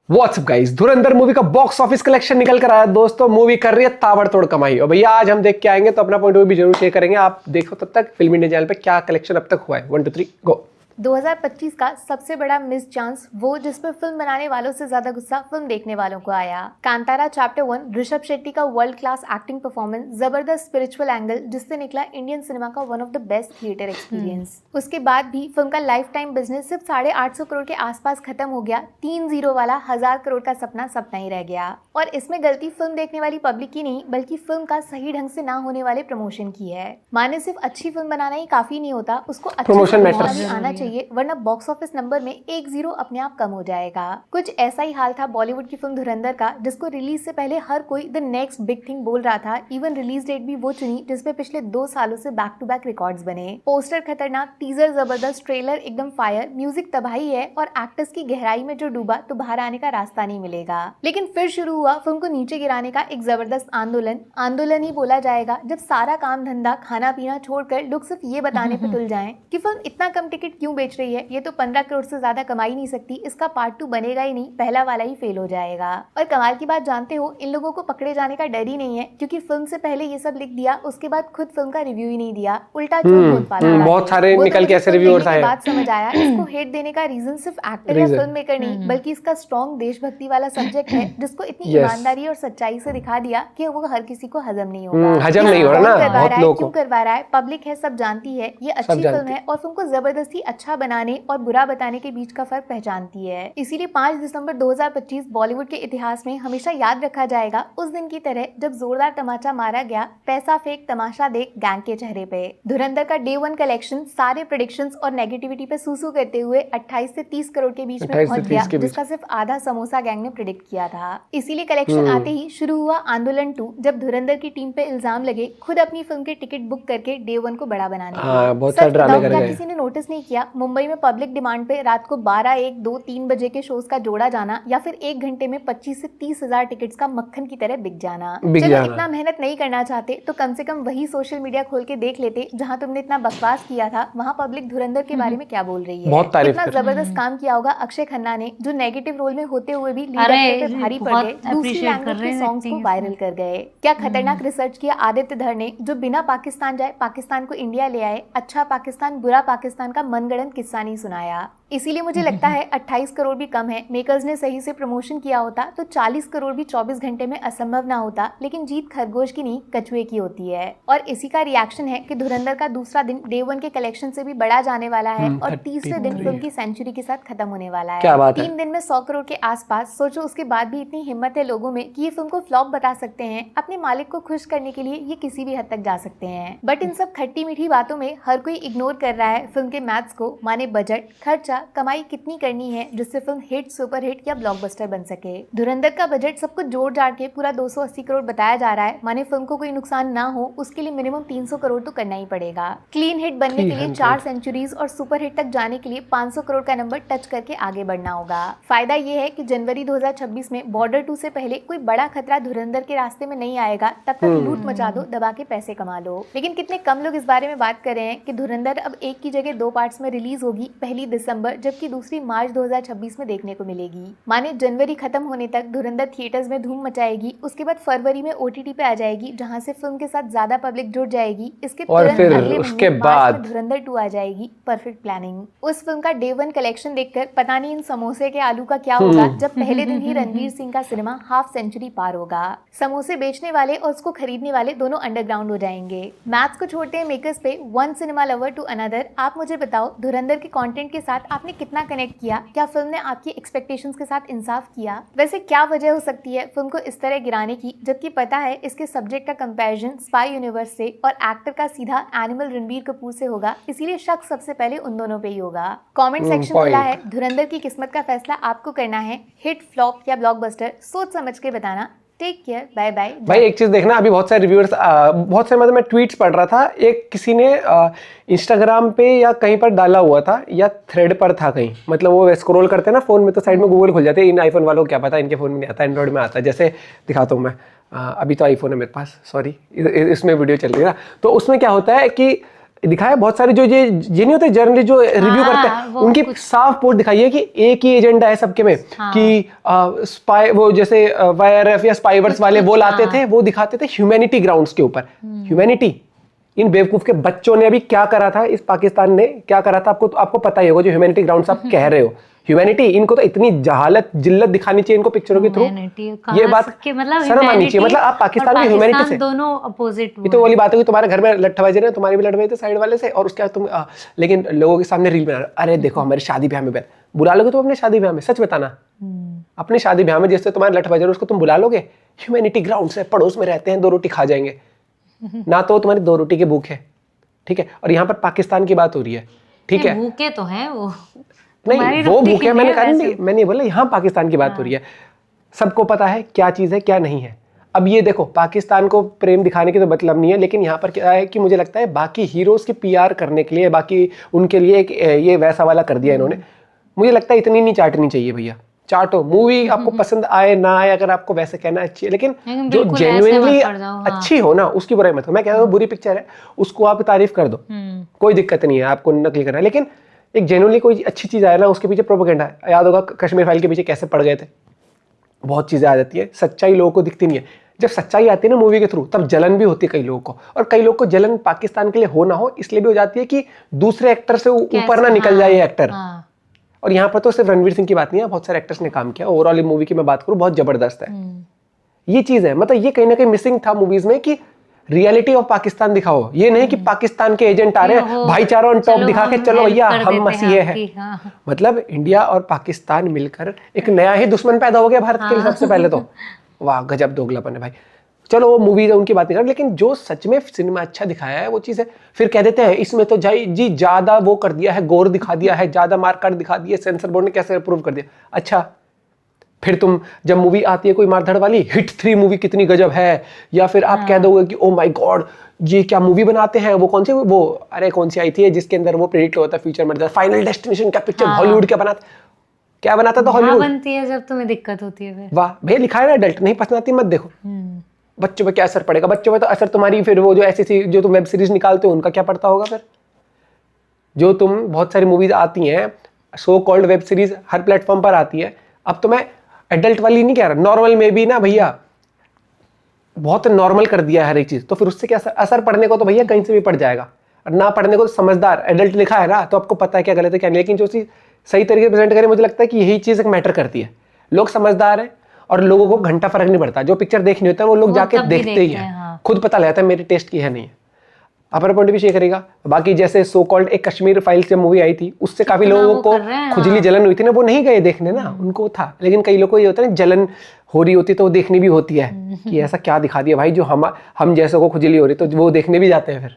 WhatsApp guys, धुरंधर movie का box office collection निकल कर आया दोस्तों। मूवी कर रही है ताबड़तोड़ कमाई और भैया आज हम देख के आएंगे तो अपना पॉइंट ऑफ व्यू भी जरूर शेयर करेंगे। आप देखो तब तक फिल्म इंडिया चैनल पे क्या कलेक्शन अब तक हुआ है। 1 2 3 गो। 2025 का सबसे बड़ा मिस चांस वो जिसमें फिल्म बनाने वालों से ज्यादा गुस्सा फिल्म देखने वालों को आया। कांतारा चैप्टर 1 ऋषभ शेट्टी का वर्ल्ड क्लास एक्टिंग परफॉर्मेंस, जबरदस्त स्पिरिचुअल एंगल जिससे निकला इंडियन सिनेमा का one of the best theatre experience. उसके बाद भी फिल्म का लाइफ टाइम बिजनेस सिर्फ 850 करोड़ के आसपास खत्म हो गया। 3 0 वाला 1000 करोड़ का सपना सपना ही रह गया। और इसमें गलती फिल्म देखने वाली पब्लिक की नहीं बल्कि फिल्म का सही ढंग से ना होने वाले प्रमोशन की है। माने सिर्फ अच्छी फिल्म बनाना ही काफी नहीं होता, उसको प्रमोशन भी आना चाहिए, वरना बॉक्स ऑफिस नंबर में 1 0 अपने आप कम हो जाएगा। कुछ ऐसा ही हाल था बॉलीवुड की फिल्म धुरंधर का, जिसको रिलीज से पहले हर कोई द नेक्स्ट बिग थिंग बोल रहा था। इवन रिलीज डेट भी वो चुनी जिसमें पिछले 2 सालों से बैक टू बैक रिकॉर्ड्स बने। पोस्टर खतरनाक, टीजर जबरदस्त, ट्रेलर एकदम फायर, म्यूजिक तबाही है और एक्टर्स की गहराई में जो डूबा तो बाहर आने का रास्ता नहीं मिलेगा। लेकिन फिर शुरू हुआ फिल्म को नीचे गिराने का एक जबरदस्त आंदोलन ही बोला जाएगा, जब सारा काम धंधा खाना पीना छोड़कर लोग सिर्फ ये बताने पे तुल जाएं कि फिल्म इतना कम टिकट क्यों बेच रही है, ये तो 15 करोड़ से ज्यादा कमाई नहीं सकती, इसका पार्ट 2 बनेगा ही नहीं, पहला वाला ही फेल हो जाएगा। और कमाल की बात जानते हो, इन लोगों को पकड़े जाने का डर ही नहीं है, क्योंकि फिल्म से पहले ये सब लिख दिया, उसके बाद खुद फिल्म का रिव्यू ही नहीं दिया, उल्टा बहुत सारे निकल के ऐसे रिव्यूअर्स आए। बात समझ आया, इसको हेट देने का रीजन सिर्फ एक्टर या फिल्म मेकर नहीं बल्कि इसका स्ट्रॉन्ग देशभक्ति वाला सब्जेक्ट है, जिसको इतनी ईमानदारी और सच्चाई से दिखा दिया कि वो हर किसी को हजम नहीं होगा। हजम नहीं हो रहा ना, बहुत लोगों को क्यों करवा रहा है, पब्लिक है, सब जानती है ये अच्छी फिल्म है और फिल्म को जबरदस्ती अच्छा बनाने और बुरा बताने के बीच का फर्क पहचानती है। इसीलिए 5 दिसंबर 2025 बॉलीवुड के इतिहास में हमेशा याद रखा जाएगा उस दिन की तरह जब जोरदार तमाचा मारा गया, पैसा फेंक तमाशा देख गैंग के चेहरे पे। धुरंधर का डे 1 कलेक्शन सारे प्रेडिक्शंस और नेगेटिविटी पे सूसू करते हुए 28 से 30 करोड़ के बीच में पहुंच गया, जिसका सिर्फ आधा समोसा गैंग ने प्रेडिक्ट किया था। इसीलिए कलेक्शन आते ही शुरू हुआ आंदोलन 2, जब धुरंधर की टीम पे इल्जाम लगे खुद अपनी फिल्म के टिकट बुक करके डे 1 को बड़ा बनाने का। किसी ने नोटिस नहीं किया मुंबई में पब्लिक डिमांड पे रात को 12, 1, 2, 3 बजे के शोज का जोड़ा जाना या फिर 1 घंटे में 25 से 30 हजार टिकट्स का मक्खन की तरह बिक जाना। चलो इतना मेहनत नहीं करना चाहते तो कम से कम वही सोशल मीडिया खोल के देख लेते जहां तुमने इतना बकवास किया था, वहां पब्लिक धुरंधर के बारे में क्या बोल रही है। इतना जबरदस्त काम किया होगा अक्षय खन्ना ने, जो नेगेटिव रोल में होते हुए भी लीड एक्टर पे भारी पड़ गए, दूसरी लैंग्वेज के सॉन्ग्स को वायरल कर गए। क्या खतरनाक रिसर्च किया आदित्य धर ने, जो बिना पाकिस्तान जाए पाकिस्तान को इंडिया ले आए, अच्छा पाकिस्तान बुरा पाकिस्तान का मनगढ़ंत किस्सा नहीं सुनाया। इसीलिए मुझे लगता है 28 करोड़ भी कम है। मेकर्स ने सही से प्रमोशन किया होता तो 40 करोड़ भी 24 घंटे में असंभव ना होता, लेकिन जीत खरगोश की नहीं कछुए की होती है। और इसी का रिएक्शन है कि धुरंधर का दूसरा दिन डे 1 के कलेक्शन से भी बढ़ा जाने वाला है और तीसरे दिन फिल्म की सेंचुरी के साथ खत्म होने वाला है। 3 दिन में 100 करोड़ के आसपास। सोचो उसके बाद भी इतनी हिम्मत है लोगों में कि ये फिल्म को फ्लॉप बता सकते हैं। अपने मालिक को खुश करने के लिए ये किसी भी हद तक जा सकते हैं। बट इन सब खट्टी मीठी बातों में हर कोई इग्नोर कर रहा है फिल्म के मैथ्स को, माने बजट, खर्चा, कमाई कितनी करनी है जिससे फिल्म हिट, सुपर हिट या ब्लॉकबस्टर बन सके। धुरंधर का बजट सब कुछ जोड़ जाड़ के पूरा 280 करोड़ बताया जा रहा है। माने फिल्म को कोई नुकसान ना हो उसके लिए मिनिमम 300 करोड़ तो करना ही पड़ेगा। क्लीन हिट बनने के लिए 4 सेंचुरीज और सुपर हिट तक जाने के लिए 500 करोड़ का नंबर टच करके आगे बढ़ना होगा। फायदा ये है कि जनवरी 2026 में बॉर्डर 2 से पहले कोई बड़ा खतरा धुरंधर के रास्ते में नहीं आएगा। तब तक लूट मचा दो, दबा के पैसे कमा लो। लेकिन कितने कम लोग इस बारे में बात कर रहे हैं कि धुरंधर अब एक की जगह 2 पार्ट्स में रिलीज होगी, पहली दिसंबर जबकि दूसरी मार्च 2026 में देखने को मिलेगी। माने जनवरी खत्म होने तक धुरंधर थिएटर्स में धूम मचाएगी, उसके बाद फरवरी में OTT पे आ जाएगी जहां से फिल्म के साथ ज्यादा पब्लिक जुड़ जाएगी। इसके तुरंत अगले महीने मार्च में धुरंधर 2 आ जाएगी। Perfect planning. उस फिल्म का डे 1 कलेक्शन देखकर पता नहीं इन समोसे के आलू का क्या होगा जब पहले दिन ही रणवीर सिंह का सिनेमा हाफ सेंचुरी पार होगा। समोसे बेचने वाले और उसको खरीदने वाले दोनों अंडरग्राउंड हो जाएंगे। मैथ्स को छोड़ते हैं मेकर्स पे, one cinema lover to another. आप मुझे बताओ धुरंधर के कंटेंट के साथ आपने कितना कनेक्ट किया? क्या फिल्म ने आपकी एक्सपेक्टेशंस के साथ इंसाफ किया? वैसे क्या वजह हो सकती है फिल्म को इस तरह गिराने की, जबकि पता है इसके सब्जेक्ट का कंपैरिजन स्पाई यूनिवर्स से और एक्टर का सीधा एनिमल रणबीर कपूर से होगा, इसीलिए शक सबसे पहले उन दोनों पे ही होगा। कमेंट सेक्शन खुला है, धुरंधर की किस्मत का फैसला आपको करना है। हिट, फ्लॉप या ब्लॉकबस्टर सोच समझ के बताना। Take care, bye bye. भाई एक चीज देखना, अभी बहुत सारे रिव्यूअर्स, बहुत सारे, मतलब मैं ट्वीट्स पढ़ रहा था, एक किसी ने इंस्टाग्राम पे या कहीं पर डाला हुआ था या थ्रेड पर था कहीं, मतलब वो स्क्रॉल करते हैं ना फोन में तो साइड में गूगल खुल जाते हैं। इन आईफोन वालों को क्या पता, इनके फोन में नहीं आता, एंड्रॉइड में आता है। जैसे दिखाता हूँ मैं, अभी तो आईफोन है मेरे पास, सॉरी इसमें वीडियो चल रही है ना, तो उसमें क्या होता है कि दिखाया बहुत सारे जो ये नहीं होते जर्नलिस्ट जो रिव्यू करते हैं, उनकी साफ पोस्ट दिखाई है कि एक ही एजेंडा है सबके में कि स्पाई वो जैसे वाईआरएफ या स्पाइवर्स वाले वो लाते थे, वो दिखाते थे ह्यूमैनिटी ग्राउंड्स के ऊपर। ह्यूमैनिटी, इन बेवकूफ के बच्चों ने अभी क्या करा था, इस पाकिस्तान ने क्या करा था, आपको पता ही होगा जो ह्यूमैनिटी ग्राउंड्स आप कह रहे हो। ह्यूमैनिटी, इनको तो इतनी जहालत जिल्लत दिखानी चाहिए इनको पिक्चरों के थ्रू, ये बात शर्म आनी चाहिए। मतलब आप पाकिस्तान की ह्यूमैनिटी से दोनों अपोजिट, ये तो वाली बात है कि तुम्हारे घर में लट्ठा बज रहे हैं, तुम्हारी भी लड़ रहे थे साइड वाले से, और उसके बाद तुम लेकिन लोगों के सामने रील बना, अरे देखो हमारी शादी ब्याह में बुला लोगे तुम अपने शादी ब्याह में? सच बताना, अपनी शादी ब्याह में जिससे तुम्हारे लट्ठा बज रहे उसको तुम बुला लोगे? ह्यूमैनिटी ग्राउंड से पड़ोस में रहते हैं, 2 रोटी खा जाएंगे ना, तो तुम्हारी 2 रोटी के भूख है, ठीक है। और यहाँ पर पाकिस्तान की बात हो रही है, ठीक है, भूखे तो हैं वो नहीं, वो भूखे मैंने कहा नहीं, मैंने बोला यहाँ पाकिस्तान की बात हो रही है। सबको पता है क्या चीज़ है क्या नहीं है। अब ये देखो, पाकिस्तान को प्रेम दिखाने की तो मतलब नहीं है, लेकिन यहाँ पर क्या है कि मुझे लगता है बाकी हीरोज की पीआर करने के लिए, बाकी उनके लिए एक ये वैसा वाला कर दिया इन्होंने। मुझे लगता है इतनी नहीं चाटनी चाहिए भैया, चाटो मूवी, आपको पसंद आए ना आए, अगर आपको वैसे कहना अच्छी है, लेकिन जो जेन्युइनली अच्छी हो ना उसकी बुराई मत हो। मैं कह रहा हूँ बुरी पिक्चर है उसको आप तारीफ कर दो, कोई दिक्कत नहीं है, आपको नकली करना है, लेकिन एक जेन्युइनली कोई अच्छी चीज आए ना, उसके पीछे प्रोपेगेंडा। याद होगा कश्मीर फाइल के पीछे कैसे पड़ गए थे, बहुत चीजें आ जाती है, सच्चाई लोगों को दिखती नहीं है। जब सच्चाई आती है ना मूवी के थ्रू, तब जलन भी होती है कई लोगों को, और कई लोगों को जलन पाकिस्तान के लिए हो ना हो इसलिए भी हो जाती है कि दूसरे एक्टर से ऊपर ना निकल जाए ये एक्टर। और यहाँ पर तो सिर्फ रणवीर सिंह की बात नहीं है, बहुत सारे एक्टर्स ने काम किया। ओवरऑल मूवी की मैं बात करूँ बहुत जबरदस्त है, ये चीज है। मतलब ये कहीं ना कहीं मिसिंग था मूवीज में कि रियलिटी ऑफ पाकिस्तान दिखाओ, ये नहीं कि पाकिस्तान के एजेंट आ रहे हैं भाईचारा ऑन टॉप दिखा के चलो भैया हम मसीहे हैं। मतलब इंडिया और पाकिस्तान मिलकर एक नया ही दुश्मन पैदा हो गया भारत के लिए सबसे पहले तो। वाह गजब दोगलापन है भाई। चलो वो मूवीज है उनकी बात नहीं कर, लेकिन जो सच में सिनेमा अच्छा दिखाया है वो चीज है। फिर कह देते हैं इसमें तो जी ज्यादा वो कर दिया है, गोर दिखा दिया है, ज्यादा मारकाट दिखा दिया, सेंसर बोर्ड ने कैसे अप्रूव कर दिया। अच्छा फिर तुम जब मूवी आती है कोई मारधड़ वाली, हिट 3 मूवी कितनी गजब है, या फिर आप कह दोगे कि ओ माय गॉड ये क्या मूवी बनाते हैं। वो कौन सी वो अरे कौन सी आई थी जिसके अंदर वो प्रेडिक्ट होता है फ्यूचर में, फाइनल डेस्टिनेशन का पिक्चर हॉलीवुड क्या बनाता था हॉलीवुड बनती है जब तुम्हें दिक्कत होती है। वाह भैया लिखा है ना अडल्ट, नहीं पसंद आती मत देखो। बच्चों पे क्या असर पड़ेगा, बच्चों पे तो असर तुम्हारी फिर वो जो ऐसी जो तुम वेब सीरीज निकालते हो उनका क्या पड़ता होगा। फिर जो तुम बहुत सारी मूवीज आती हैं सो कॉल्ड वेब सीरीज हर प्लेटफॉर्म पर आती है, अब तो मैं एडल्ट वाली नहीं कह रहा, नॉर्मल में भी ना भैया बहुत नॉर्मल कर दिया है हर एक चीज, तो फिर उससे क्या असर पड़ने को तो भैया कहीं से भी पड़ जाएगा, और ना पढ़ने को तो समझदार एडल्ट लिखा है ना, तो आपको पता है क्या गलत है क्या नहीं। लेकिन जो चीज सही तरीके से प्रेजेंट करे, मुझे लगता है कि यही चीज एक मैटर करती है। लोग समझदार हैं और लोगों को घंटा फर्क नहीं पड़ता, जो पिक्चर देखनी होता है वो लोग जाके देखते ही हैं, खुद पता लगता है मेरे टेस्ट की है नहीं है। अपना पॉइंट भी शेयर करेगा। बाकी जैसे सो कॉल्ड एक कश्मीर फाइल्स जब मूवी आई थी उससे काफी लोगों को खुजली जलन हुई थी ना, वो नहीं गए देखने ना, उनको था। लेकिन कई लोगों को ये होता है ना जलन हो रही होती तो वो देखनी भी होती है कि ऐसा क्या दिखा दिया भाई, जो हम जैसों को खुजली हो रही तो वो देखने भी जाते हैं फिर।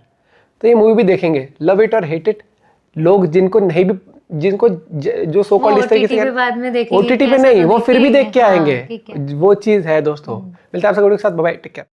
तो ये मूवी भी देखेंगे, लव इट और हेट इट। लोग जिनको नहीं भी जो सो कॉल्ड इस तरीके से OTT पे नहीं, वो फिर भी देख के आएंगे, वो चीज है दोस्तों। मिलता है आपसे साथ, बाय बाय, टेक केयर।